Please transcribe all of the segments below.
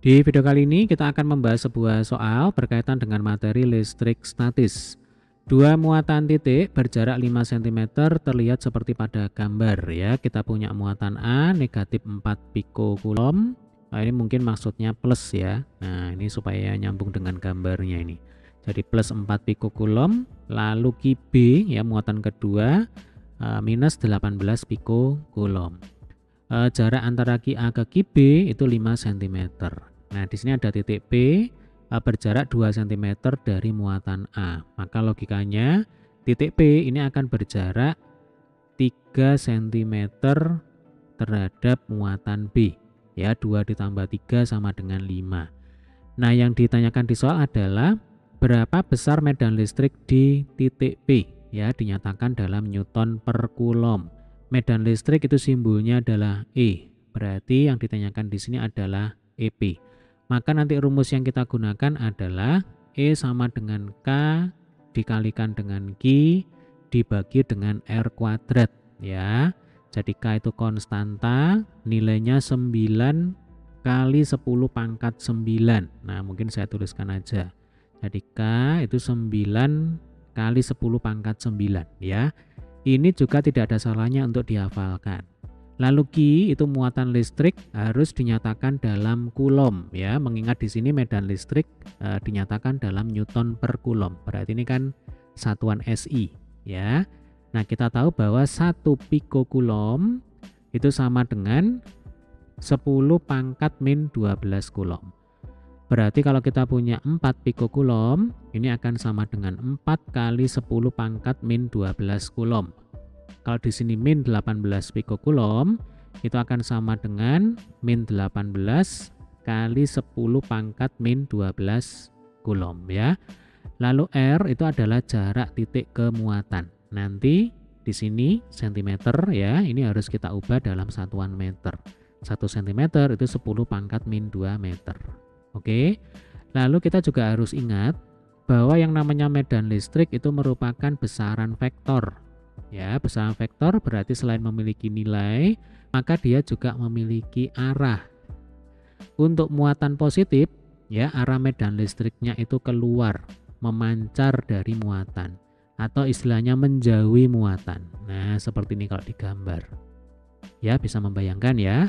Di video kali ini kita akan membahas sebuah soal berkaitan dengan materi listrik statis. Dua muatan titik berjarak 5 cm terlihat seperti pada gambar ya. Kita punya muatan A negatif 4 pikokulom. Nah, ini mungkin maksudnya plus ya. Nah, ini supaya nyambung dengan gambarnya ini. Jadi plus 4 pikokulom, lalu Qb ya muatan kedua minus 18 pikokulom. Jarak antara QA ke QB itu 5 cm. Nah, di sini ada titik P berjarak 2 cm dari muatan A. Maka logikanya titik P ini akan berjarak 3 cm terhadap muatan B. Ya, 2 ditambah 3 sama dengan 5. Nah, yang ditanyakan di soal adalah berapa besar medan listrik di titik P? Ya, dinyatakan dalam Newton per Coulomb. Medan listrik itu simbolnya adalah E. Berarti yang ditanyakan di sini adalah EP. Maka nanti rumus yang kita gunakan adalah E sama dengan K dikalikan dengan Q dibagi dengan R kuadrat ya. Jadi K itu konstanta, nilainya 9 kali 10 pangkat 9. Nah, mungkin saya tuliskan aja. Jadi K itu 9 kali 10 pangkat 9 ya. Ini juga tidak ada salahnya untuk dihafalkan. Lalu Q itu muatan listrik harus dinyatakan dalam Coulomb ya, mengingat di sini medan listrik dinyatakan dalam Newton per Coulomb. Berarti ini kan satuan SI ya. Nah, kita tahu bahwa 1 pikokulom itu sama dengan 10 pangkat min 12 kulom. Berarti kalau kita punya 4 pikokulom, ini akan sama dengan 4 kali 10 pangkat min 12 kulom. Kalau di sini min 18 pikokulom, itu akan sama dengan min 18 kali 10 pangkat min 12 kulom ya. Lalu R itu adalah jarak titik ke muatan. Nanti di sini cm ya, ini harus kita ubah dalam satuan meter. 1 cm itu 10 pangkat min 2 meter. Oke. Lalu kita juga harus ingat bahwa yang namanya medan listrik itu merupakan besaran vektor. Ya, besaran vektor berarti selain memiliki nilai, maka dia juga memiliki arah. Untuk muatan positif, ya arah medan listriknya itu keluar, memancar dari muatan, atau istilahnya menjauhi muatan. Nah, seperti ini kalau digambar. Ya, bisa membayangkan ya.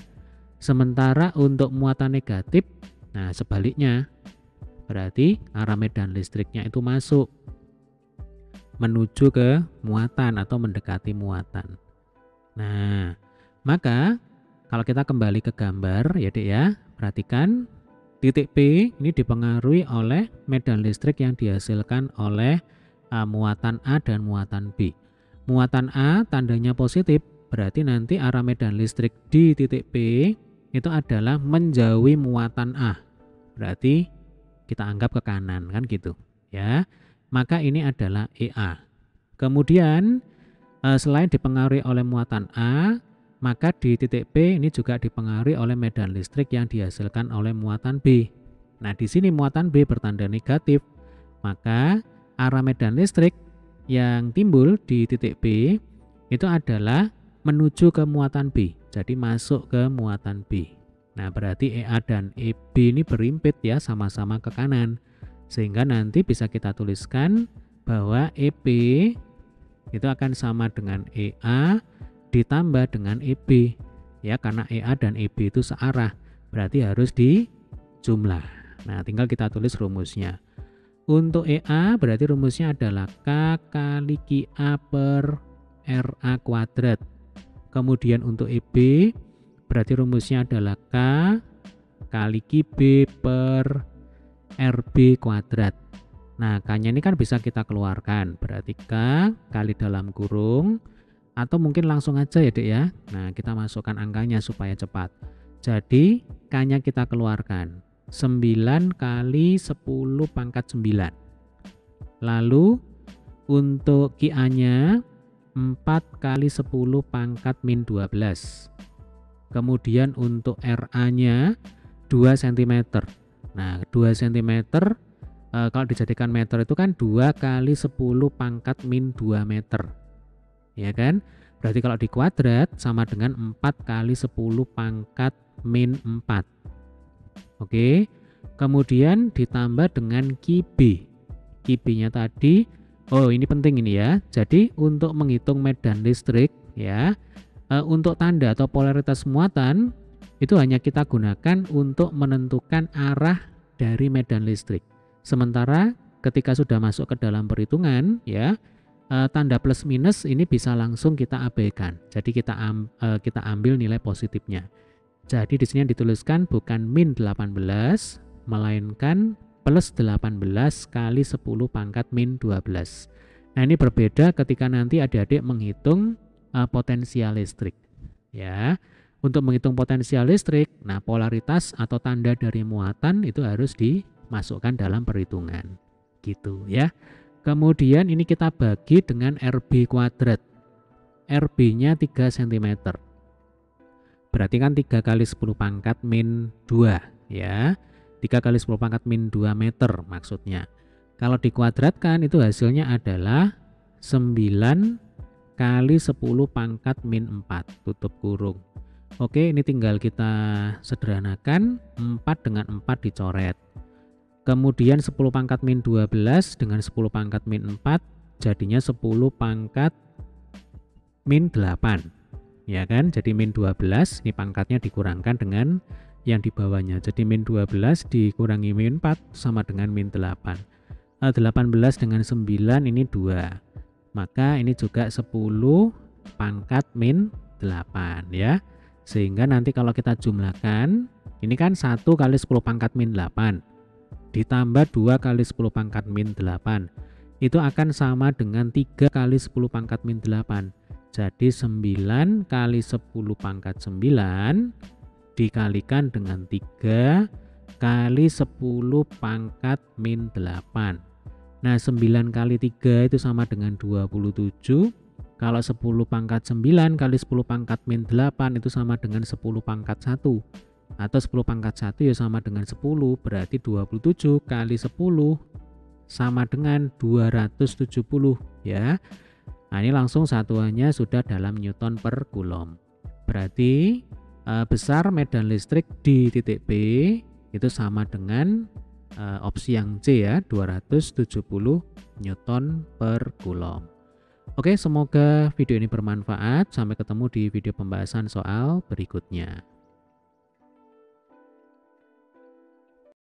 Sementara untuk muatan negatif, nah sebaliknya, berarti arah medan listriknya itu masuk menuju ke muatan atau mendekati muatan. Nah, maka kalau kita kembali ke gambar ya Dek ya, perhatikan titik P ini dipengaruhi oleh medan listrik yang dihasilkan oleh muatan A dan muatan B. Muatan A tandanya positif, berarti nanti arah medan listrik di titik P itu adalah menjauhi muatan A. Berarti kita anggap ke kanan kan gitu ya. Maka ini adalah EA. Kemudian selain dipengaruhi oleh muatan A, maka di titik P ini juga dipengaruhi oleh medan listrik yang dihasilkan oleh muatan B. Nah, di sini muatan B bertanda negatif, maka arah medan listrik yang timbul di titik P itu adalah menuju ke muatan B, jadi masuk ke muatan B. Nah, berarti EA dan EB ini berimpit ya, sama-sama ke kanan. Sehingga nanti bisa kita tuliskan bahwa EP itu akan sama dengan EA ditambah dengan EB. Ya, karena EA dan EB itu searah, berarti harus dijumlah. Nah, tinggal kita tulis rumusnya. Untuk EA berarti rumusnya adalah K kali QA per RA kuadrat. Kemudian untuk EB berarti rumusnya adalah K kali QB per RB kuadrat. Nah, K-nya ini kan bisa kita keluarkan. Berarti K kali dalam kurung, atau mungkin langsung aja ya Dek ya. Nah, kita masukkan angkanya supaya cepat. Jadi, K-nya kita keluarkan. 9 kali 10 pangkat 9. Lalu, untuk QA-nya 4 kali 10 pangkat min 12. Kemudian untuk RA-nya 2 cm. Nah, 2 cm kalau dijadikan meter itu kan 2 kali 10 pangkat min 2 meter. Ya kan? Berarti kalau dikuadrat sama dengan 4 kali 10 pangkat min 4. Oke. Kemudian ditambah dengan QB. QB-nya tadi, oh ini penting ini ya. Jadi untuk menghitung medan listrik ya, untuk tanda atau polaritas muatan itu hanya kita gunakan untuk menentukan arah dari medan listrik. Sementara ketika sudah masuk ke dalam perhitungan ya, tanda plus minus ini bisa langsung kita abaikan. Jadi kita ambil nilai positifnya. Jadi di sini yang dituliskan bukan min 18, melainkan plus 18 kali 10 pangkat min 12. Nah ini berbeda ketika nanti adik-adik menghitung potensial listrik. Ya, untuk menghitung potensial listrik, nah polaritas atau tanda dari muatan itu harus dimasukkan dalam perhitungan. Gitu ya. Kemudian ini kita bagi dengan RB kuadrat. RB-nya 3 cm. Berarti kan 3 kali 10 pangkat min 2 ya. 3 kali 10 pangkat min 2 meter maksudnya. Kalau dikuadratkan itu hasilnya adalah 9 kali 10 pangkat min 4 tutup kurung. Oke, ini tinggal kita sederhanakan. 4 dengan 4 dicoret. Kemudian 10 pangkat min 12 dengan 10 pangkat min 4 jadinya 10 pangkat min 8. Ya kan, jadi min 12 ini pangkatnya dikurangkan dengan yang di bawahnya. Jadi min 12 dikurangi min 4 sama dengan min 8. 18 dengan 9 ini 2. Maka ini juga 10 pangkat min 8 ya. Sehingga nanti kalau kita jumlahkan, ini kan 1 kali 10 pangkat min 8 ditambah 2 kali 10 pangkat min 8 itu akan sama dengan 3 kali 10 pangkat min 8. Jadi 9 kali 10 pangkat 9 dikalikan dengan 3 kali 10 pangkat min 8. Nah 9 kali 3 itu sama dengan 27. Kalau 10 pangkat 9 kali 10 pangkat min 8 itu sama dengan 10 pangkat 1. Atau 10 pangkat 1 ya sama dengan 10. Berarti 27 kali 10 sama dengan 270 ya. Nah ini langsung satuannya sudah dalam Newton per Coulomb. Berarti besar medan listrik di titik B itu sama dengan opsi yang C ya, 270 Newton per Coulomb. Oke, semoga video ini bermanfaat. Sampai ketemu di video pembahasan soal berikutnya.